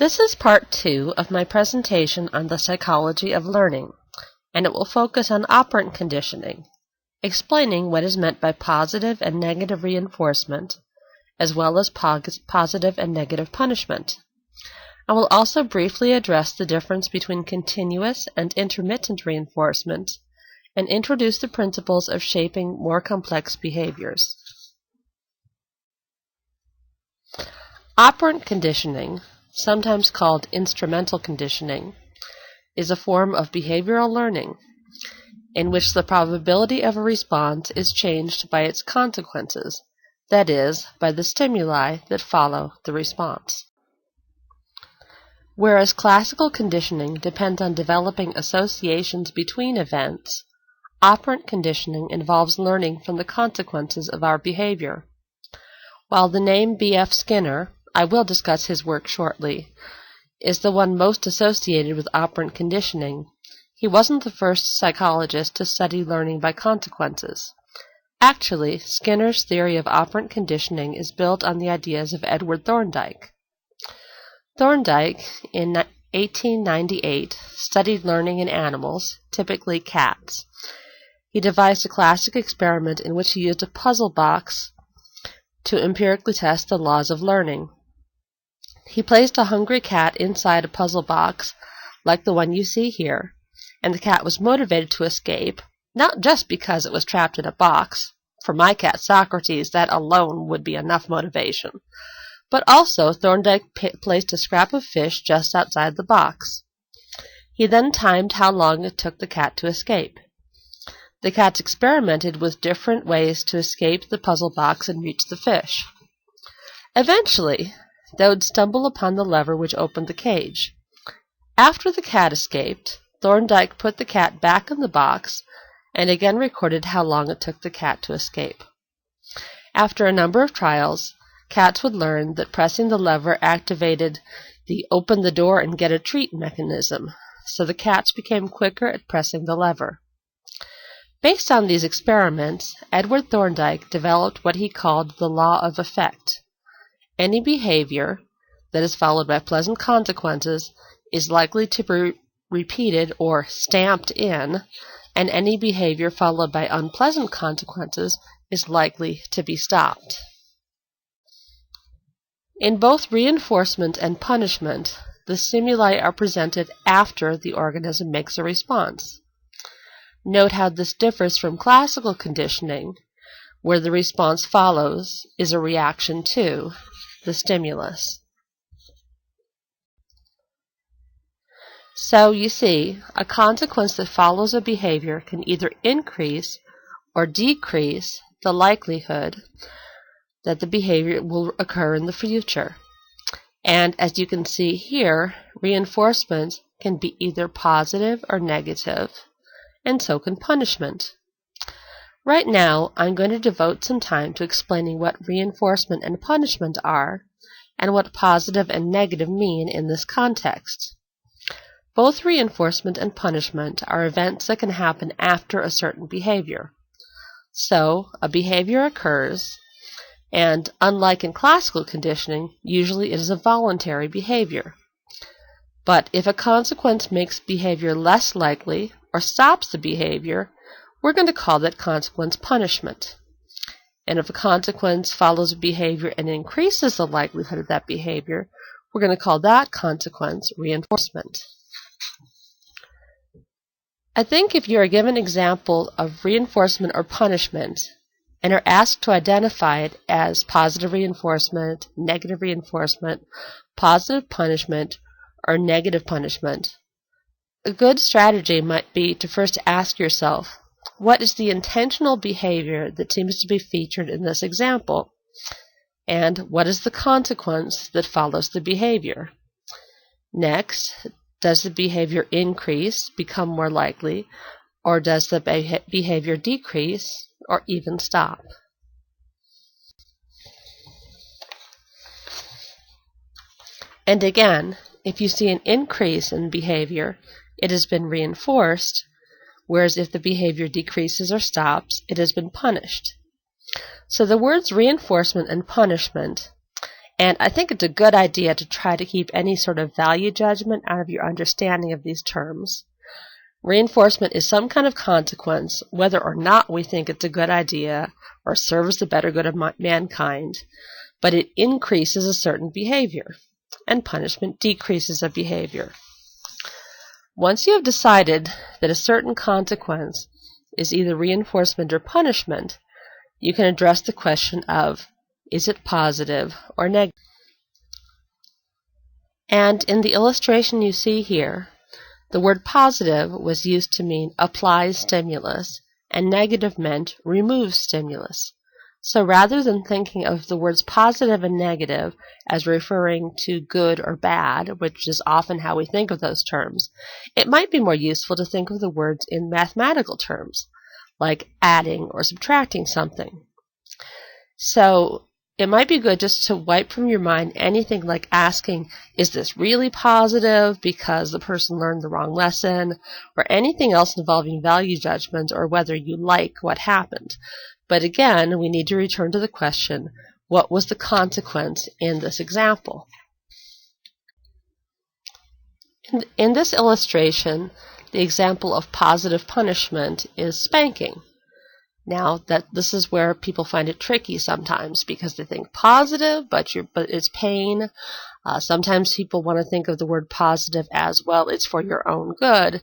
This is part 2 of my presentation on the psychology of learning, and it will focus on operant conditioning, explaining what is meant by positive and negative reinforcement, as well as positive and negative punishment. I will also briefly address the difference between continuous and intermittent reinforcement, and introduce the principles of shaping more complex behaviors. Operant conditioning, sometimes called instrumental conditioning, is a form of behavioral learning in which the probability of a response is changed by its consequences, that is, by the stimuli that follow the response. Whereas classical conditioning depends on developing associations between events, operant conditioning involves learning from the consequences of our behavior. While the name B.F. Skinner, I will discuss his work shortly, is the one most associated with operant conditioning, he wasn't the first psychologist to study learning by consequences. Actually, Skinner's theory of operant conditioning is built on the ideas of Edward Thorndike. Thorndike, in 1898, studied learning in animals, typically cats. He devised a classic experiment in which he used a puzzle box to empirically test the laws of learning. He placed a hungry cat inside a puzzle box, like the one you see here, and the cat was motivated to escape, not just because it was trapped in a box. For my cat Socrates, that alone would be enough motivation. But also, Thorndike placed a scrap of fish just outside the box. He then timed how long it took the cat to escape. The cats experimented with different ways to escape the puzzle box and reach the fish. Eventually, they would stumble upon the lever which opened the cage. After the cat escaped, Thorndike put the cat back in the box and again recorded how long it took the cat to escape. After a number of trials, cats would learn that pressing the lever activated the open the door and get a treat mechanism, so the cats became quicker at pressing the lever. Based on these experiments, Edward Thorndike developed what he called the law of effect. Any behavior that is followed by pleasant consequences is likely to be repeated or stamped in, and any behavior followed by unpleasant consequences is likely to be stopped. In both reinforcement and punishment, the stimuli are presented after the organism makes a response. Note how this differs from classical conditioning, where the response follows is a reaction to the stimulus. So you see, a consequence that follows a behavior can either increase or decrease the likelihood that the behavior will occur in the future. And as you can see here, reinforcement can be either positive or negative, and so can punishment. Right now, I'm going to devote some time to explaining what reinforcement and punishment are, and what positive and negative mean in this context. Both reinforcement and punishment are events that can happen after a certain behavior. So, a behavior occurs, and unlike in classical conditioning, usually it is a voluntary behavior. But if a consequence makes behavior less likely or stops the behavior, we're going to call that consequence punishment. And if a consequence follows a behavior and increases the likelihood of that behavior, we're going to call that consequence reinforcement. I think if you are given an example of reinforcement or punishment and are asked to identify it as positive reinforcement, negative reinforcement, positive punishment, or negative punishment, a good strategy might be to first ask yourself, what is the intentional behavior that seems to be featured in this example? And what is the consequence that follows the behavior? Next, does the behavior increase, become more likely, or does the behavior decrease or even stop? And again, if you see an increase in behavior, it has been reinforced, whereas if the behavior decreases or stops, it has been punished. So the words reinforcement and punishment And I think it's a good idea to try to keep any sort of value judgment out of your understanding of these terms. Reinforcement is some kind of consequence, whether or not we think it's a good idea or serves the better good of mankind, but it increases a certain behavior, and punishment decreases a behavior. Once you have decided that a certain consequence is either reinforcement or punishment, you can address the question of, is it positive or negative? And in the illustration you see here, the word positive was used to mean applies stimulus, and negative meant removes stimulus. So rather than thinking of the words positive and negative as referring to good or bad, which is often how we think of those terms, it might be more useful to think of the words in mathematical terms, like adding or subtracting something. So it might be good just to wipe from your mind anything like asking, is this really positive because the person learned the wrong lesson, or anything else involving value judgment or whether you like what happened. But again, we need to return to the question, what was the consequence in this example? In this illustration, the example of positive punishment is spanking. Now, this is where people find it tricky sometimes because they think positive, but it's pain. Sometimes people want to think of the word positive as, well, it's for your own good,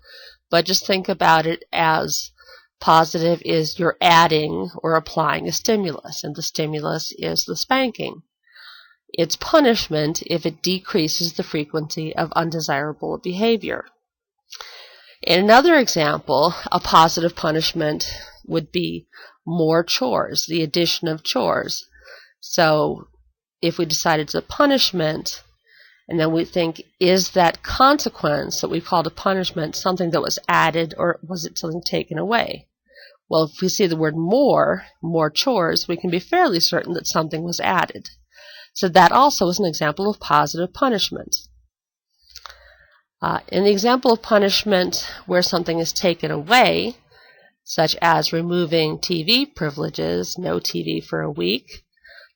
but just think about it as positive is you're adding or applying a stimulus, and the stimulus is the spanking. It's punishment if it decreases the frequency of undesirable behavior. In another example, a positive punishment would be more chores, the addition of chores. So if we decide it's a punishment, and then we think, is that consequence that we've called a punishment something that was added, or was it something taken away? Well, if we see the word more chores, we can be fairly certain that something was added. So that also is an example of positive punishment. In the example of punishment where something is taken away, such as removing TV privileges, no TV for a week,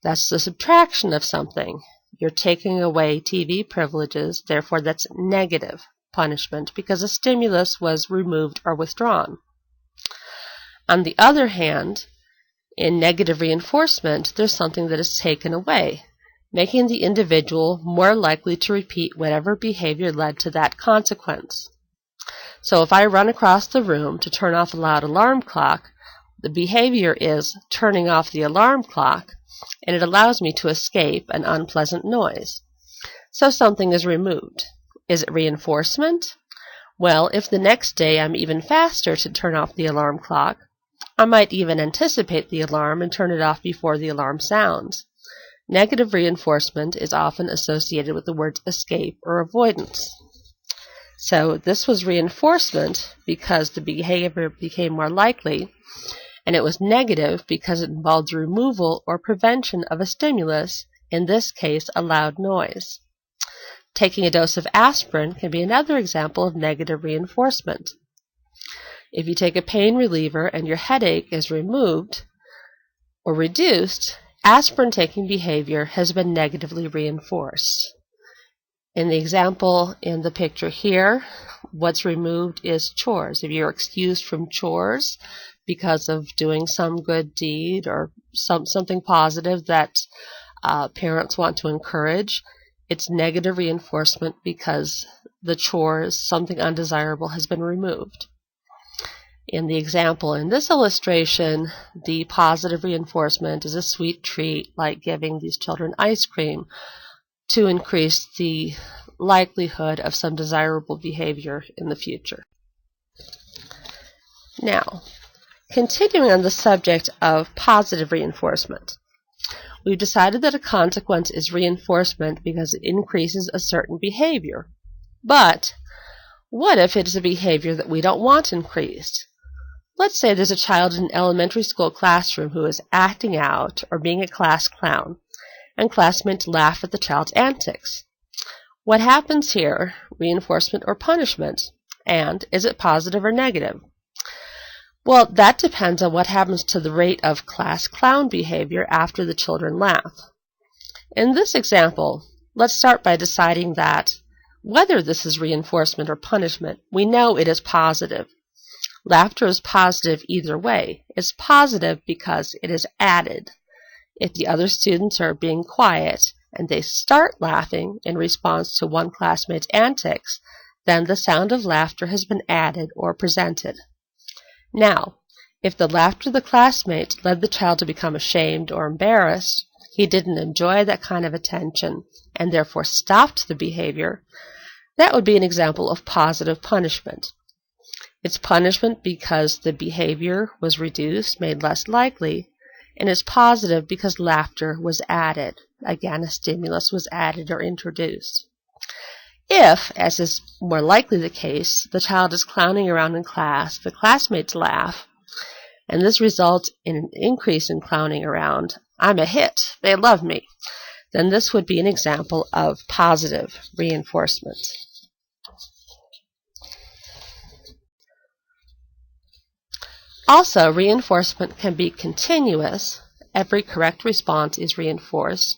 that's the subtraction of something. You're taking away TV privileges, therefore that's negative punishment because a stimulus was removed or withdrawn. On the other hand, in negative reinforcement, there's something that is taken away, making the individual more likely to repeat whatever behavior led to that consequence. So if I run across the room to turn off a loud alarm clock, the behavior is turning off the alarm clock, and it allows me to escape an unpleasant noise. So something is removed. Is it reinforcement? Well, if the next day I'm even faster to turn off the alarm clock, I might even anticipate the alarm and turn it off before the alarm sounds. Negative reinforcement is often associated with the words escape or avoidance. So this was reinforcement because the behavior became more likely, and it was negative because it involved the removal or prevention of a stimulus, in this case a loud noise. Taking a dose of aspirin can be another example of negative reinforcement. If you take a pain reliever and your headache is removed or reduced, aspirin-taking behavior has been negatively reinforced. In the example in the picture here, what's removed is chores. If you're excused from chores because of doing some good deed or something positive that parents want to encourage, it's negative reinforcement because the chores, something undesirable, has been removed. In the example in this illustration, the positive reinforcement is a sweet treat like giving these children ice cream to increase the likelihood of some desirable behavior in the future. Now, continuing on the subject of positive reinforcement, we've decided that a consequence is reinforcement because it increases a certain behavior. But what if it's a behavior that we don't want increased? Let's say there's a child in an elementary school classroom who is acting out or being a class clown, and classmates laugh at the child's antics. What happens here, reinforcement or punishment? And is it positive or negative? Well, that depends on what happens to the rate of class clown behavior after the children laugh. In this example, let's start by deciding that whether this is reinforcement or punishment, we know it is positive. Laughter is positive either way. It's positive because it is added. If the other students are being quiet and they start laughing in response to one classmate's antics, then the sound of laughter has been added or presented. Now, if the laughter of the classmate led the child to become ashamed or embarrassed, he didn't enjoy that kind of attention and therefore stopped the behavior, that would be an example of positive punishment. It's punishment because the behavior was reduced, made less likely, and it's positive because laughter was added. Again, a stimulus was added or introduced. If, as is more likely the case, the child is clowning around in class, the classmates laugh, and this results in an increase in clowning around, I'm a hit, they love me, then this would be an example of positive reinforcement. Also, reinforcement can be continuous. Every correct response is reinforced,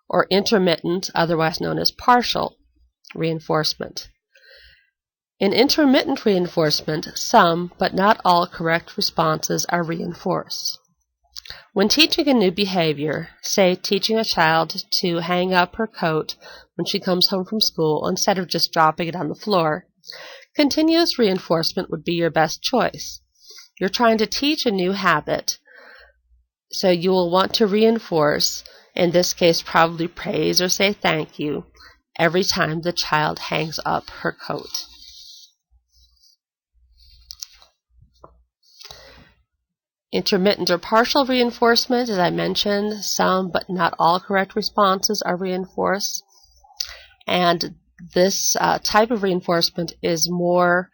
or intermittent, otherwise known as partial reinforcement. In intermittent reinforcement, some, but not all, correct responses are reinforced. When teaching a new behavior, say teaching a child to hang up her coat when she comes home from school instead of just dropping it on the floor, continuous reinforcement would be your best choice. You're trying to teach a new habit, so you will want to reinforce, in this case probably praise or say thank you, every time the child hangs up her coat. Intermittent or partial reinforcement, as I mentioned, some but not all correct responses are reinforced. And this type of reinforcement is more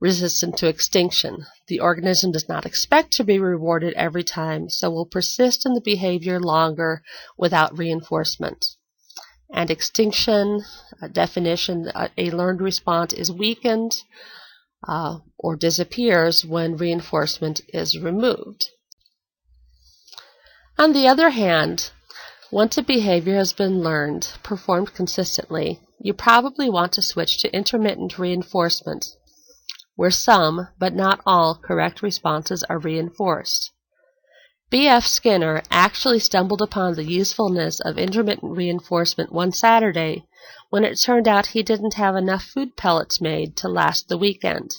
resistant to extinction. The organism does not expect to be rewarded every time, so will persist in the behavior longer without reinforcement. And extinction, definition, a learned response is weakened or disappears when reinforcement is removed. On the other hand, once a behavior has been learned, performed consistently, you probably want to switch to intermittent reinforcement, where some, but not all, correct responses are reinforced. B.F. Skinner actually stumbled upon the usefulness of intermittent reinforcement one Saturday when it turned out he didn't have enough food pellets made to last the weekend.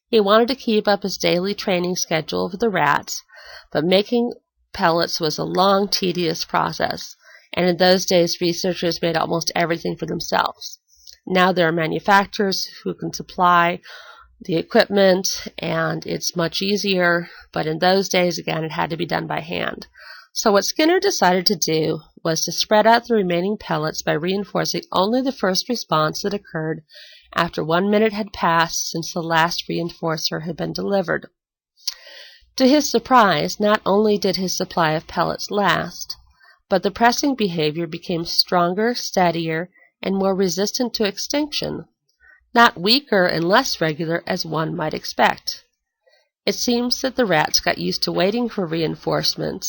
He wanted to keep up his daily training schedule for the rats, but making pellets was a long, tedious process, and in those days researchers made almost everything for themselves. Now there are manufacturers who can supply the equipment, and it's much easier, but in those days, again, it had to be done by hand. So what Skinner decided to do was to spread out the remaining pellets by reinforcing only the first response that occurred after 1 minute had passed since the last reinforcer had been delivered. To his surprise, not only did his supply of pellets last, but the pressing behavior became stronger, steadier, and more resistant to extinction, not weaker and less regular as one might expect. It seems that the rats got used to waiting for reinforcement,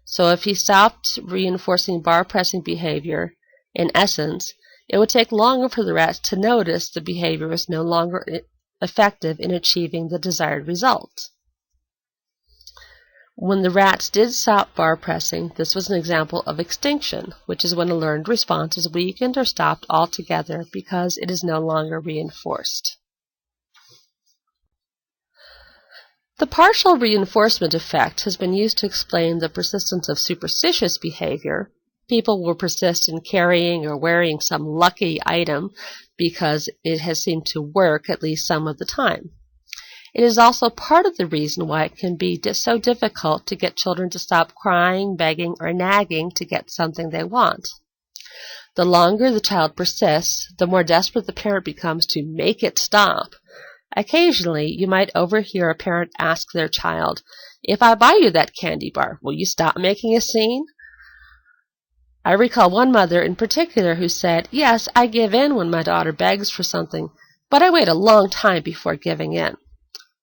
so if he stopped reinforcing bar pressing behavior, in essence, it would take longer for the rats to notice the behavior was no longer effective in achieving the desired result. When the rats did stop bar pressing, this was an example of extinction, which is when a learned response is weakened or stopped altogether because it is no longer reinforced. The partial reinforcement effect has been used to explain the persistence of superstitious behavior. People will persist in carrying or wearing some lucky item because it has seemed to work at least some of the time. It is also part of the reason why it can be so difficult to get children to stop crying, begging, or nagging to get something they want. The longer the child persists, the more desperate the parent becomes to make it stop. Occasionally, you might overhear a parent ask their child, "If I buy you that candy bar, will you stop making a scene?" I recall one mother in particular who said, "Yes, I give in when my daughter begs for something, but I wait a long time before giving in."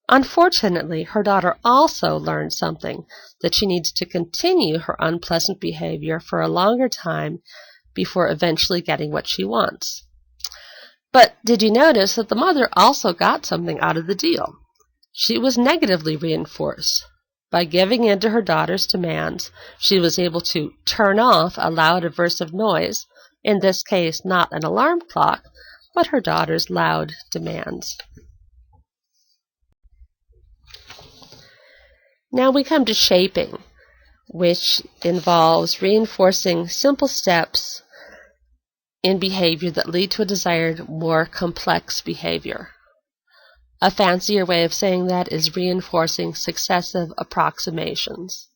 Unfortunately, her daughter also learned something, that she needs to continue her unpleasant behavior for a longer time before eventually getting what she wants. But did you notice that the mother also got something out of the deal? She was negatively reinforced. By giving in to her daughter's demands, she was able to turn off a loud aversive noise, in this case not an alarm clock, but her daughter's loud demands. Now we come to shaping, which involves reinforcing simple steps in behavior that lead to a desired, more complex behavior. A fancier way of saying that is reinforcing successive approximations.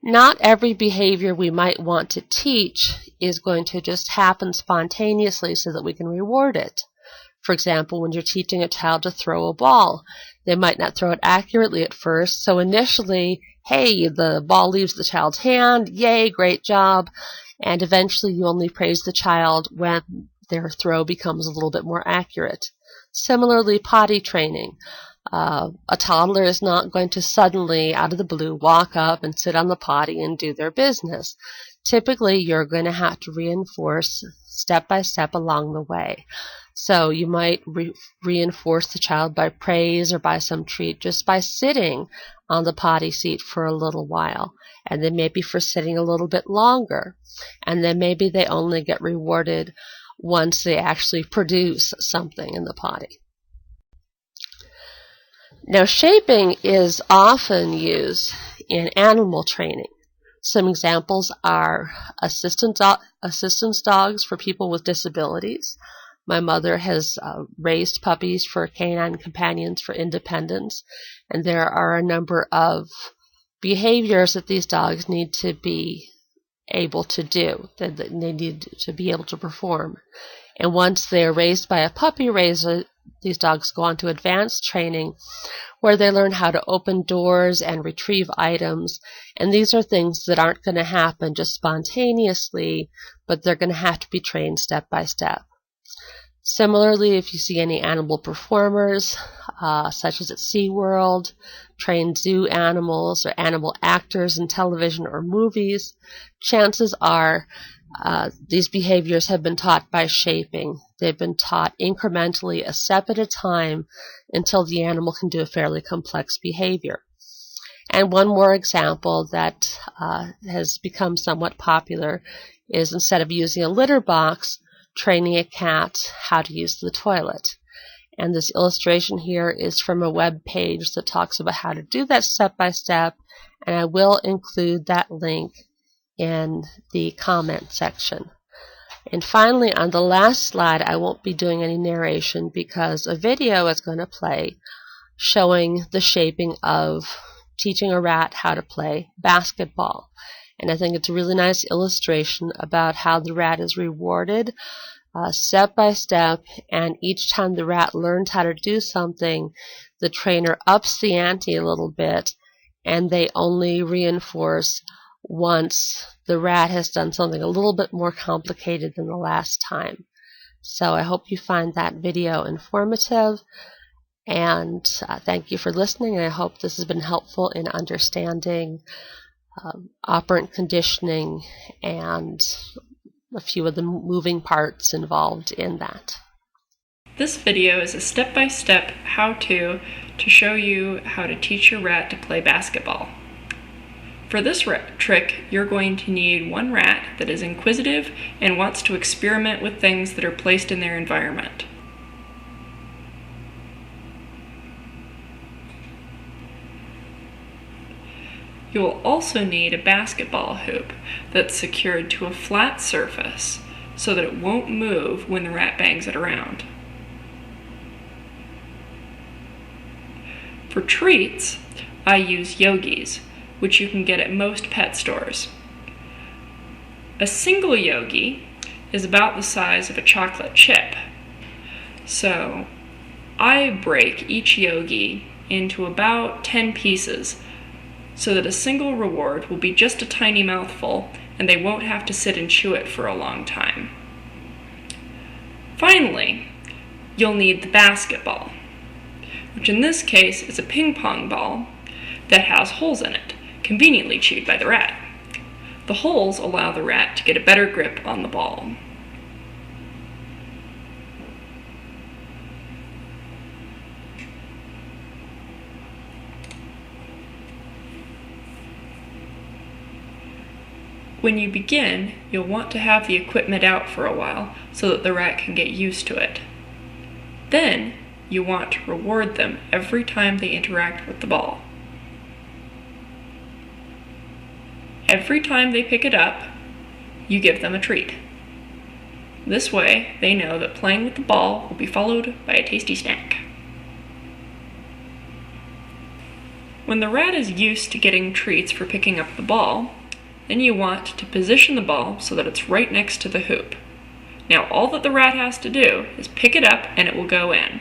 Not every behavior we might want to teach is going to just happen spontaneously so that we can reward it. For example, when you're teaching a child to throw a ball, they might not throw it accurately at first, so initially, hey, the ball leaves the child's hand, yay, great job, and eventually you only praise the child when their throw becomes a little bit more accurate. Similarly, potty training. A toddler is not going to suddenly, out of the blue, walk up and sit on the potty and do their business. Typically, you're going to have to reinforce step by step along the way. So you might reinforce the child by praise or by some treat just by sitting on the potty seat for a little while, and then maybe for sitting a little bit longer, and then maybe they only get rewarded once they actually produce something in the potty. Now, shaping is often used in animal training. Some examples are assistance dogs for people with disabilities. My mother has raised puppies for canine companions for independence, and there are a number of behaviors that these dogs need to be able to do, that they need to be able to perform. And once they are raised by a puppy raiser, these dogs go on to advanced training where they learn how to open doors and retrieve items. And these are things that aren't going to happen just spontaneously, but they're going to have to be trained step by step. Similarly, if you see any animal performers, such as at SeaWorld, trained zoo animals, or animal actors in television or movies, chances are these behaviors have been taught by shaping. They've been taught incrementally, a step at a time, until the animal can do a fairly complex behavior. And one more example that has become somewhat popular is, instead of using a litter box, training a cat how to use the toilet. And this illustration here is from a web page that talks about how to do that step by step, and I will include that link in the comment section. And finally, on the last slide, I won't be doing any narration because a video is going to play showing the shaping of teaching a rat how to play basketball. And I think it's a really nice illustration about how the rat is rewarded step by step, and each time the rat learns how to do something, the trainer ups the ante a little bit, and they only reinforce once the rat has done something a little bit more complicated than the last time. So I hope you find that video informative, and thank you for listening, and I hope this has been helpful in understanding operant conditioning and a few of the moving parts involved in that. This video is a step-by-step how-to to show you how to teach your rat to play basketball. For this trick, you're going to need one rat that is inquisitive and wants to experiment with things that are placed in their environment. You will also need a basketball hoop that's secured to a flat surface so that it won't move when the rat bangs it around. For treats, I use yogis, which you can get at most pet stores. A single yogi is about the size of a chocolate chip. So I break each yogi into about 10 pieces so that a single reward will be just a tiny mouthful and they won't have to sit and chew it for a long time. Finally, you'll need the basketball, which in this case is a ping pong ball that has holes in it, conveniently chewed by the rat. The holes allow the rat to get a better grip on the ball. When you begin, you'll want to have the equipment out for a while so that the rat can get used to it. Then, you want to reward them every time they interact with the ball. Every time they pick it up, you give them a treat. This way, they know that playing with the ball will be followed by a tasty snack. When the rat is used to getting treats for picking up the ball, then you want to position the ball so that it's right next to the hoop. Now all that the rat has to do is pick it up and it will go in.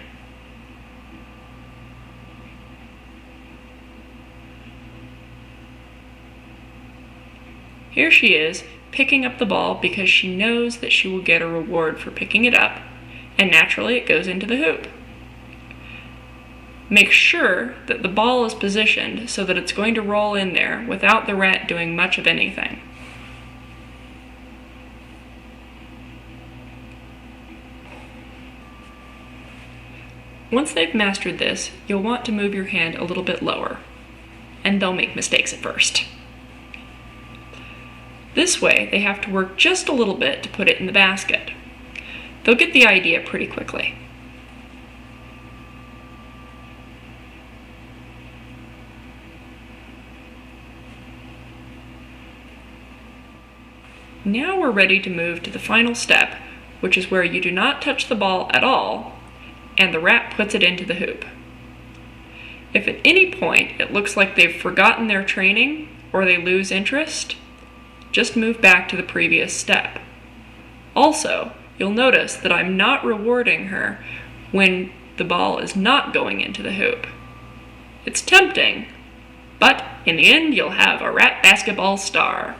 Here she is, picking up the ball because she knows that she will get a reward for picking it up, and naturally it goes into the hoop. Make sure that the ball is positioned so that it's going to roll in there without the rat doing much of anything. Once they've mastered this, you'll want to move your hand a little bit lower, and they'll make mistakes at first. This way, they have to work just a little bit to put it in the basket. They'll get the idea pretty quickly. Now we're ready to move to the final step, which is where you do not touch the ball at all, and the rat puts it into the hoop. If at any point it looks like they've forgotten their training or they lose interest, just move back to the previous step. Also, you'll notice that I'm not rewarding her when the ball is not going into the hoop. It's tempting, but in the end you'll have a rat basketball star.